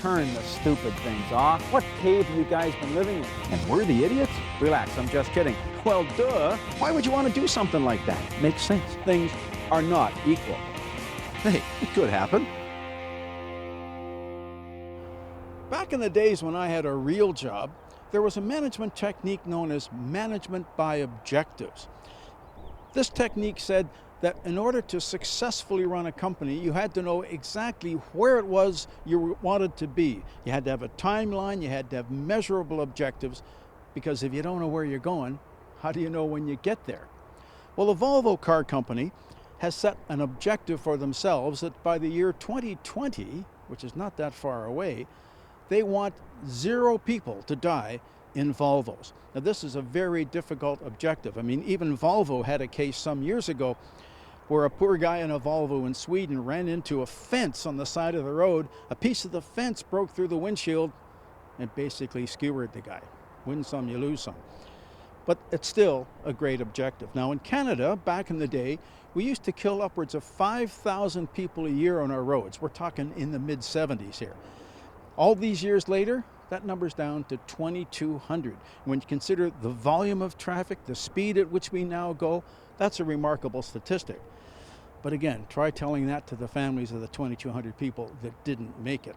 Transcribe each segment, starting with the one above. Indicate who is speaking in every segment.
Speaker 1: Turn the stupid things off. What cave have you guys been living in? And we're the idiots? Relax, I'm just kidding. Well, duh. Why would you want to do something like that? Makes sense. Things are not equal. Hey, it could happen.
Speaker 2: Back in the days when I had a real job, there was a management technique known as management by objectives. This technique said that in order to successfully run a company, you had to know exactly where it was you wanted to be. You had to have a timeline, you had to have measurable objectives, because if you don't know where you're going, how do you know when you get there? Well, the Volvo car company has set an objective for themselves that by the year 2020, which is not that far away, they want 0 people to die in Volvos. Now, this is a very difficult objective. I mean, even Volvo had a case some years ago where a poor guy in a Volvo in Sweden ran into a fence on the side of the road. A piece of the fence broke through the windshield and basically skewered the guy. Win some, you lose some. But it's still a great objective. Now, in Canada, back in the day, we used to kill upwards of 5,000 people a year on our roads. We're talking in the mid-70s here. All these years later, that number's down to 2,200. When you consider the volume of traffic, the speed at which we now go, that's a remarkable statistic. But again, try telling that to the families of the 2,200 people that didn't make it.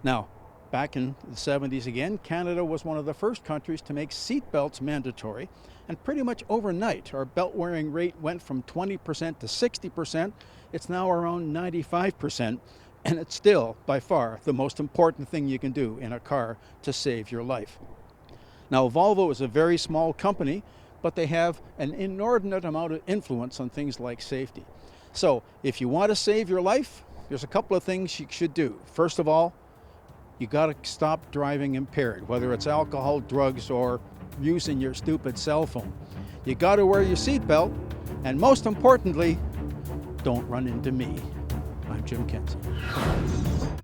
Speaker 2: Now, back in the 70s again, Canada was one of the first countries to make seat belts mandatory. And pretty much overnight, our belt wearing rate went from 20% to 60%. It's now around 95%. And it's still, by far, the most important thing you can do in a car to save your life. Now, Volvo is a very small company, but they have an inordinate amount of influence on things like safety. So, if you want to save your life, there's a couple of things you should do. First of all, you got to stop driving impaired, whether it's alcohol, drugs, or using your stupid cell phone. You got to wear your seatbelt, and most importantly, don't run into me. I'm Jim Kenzie.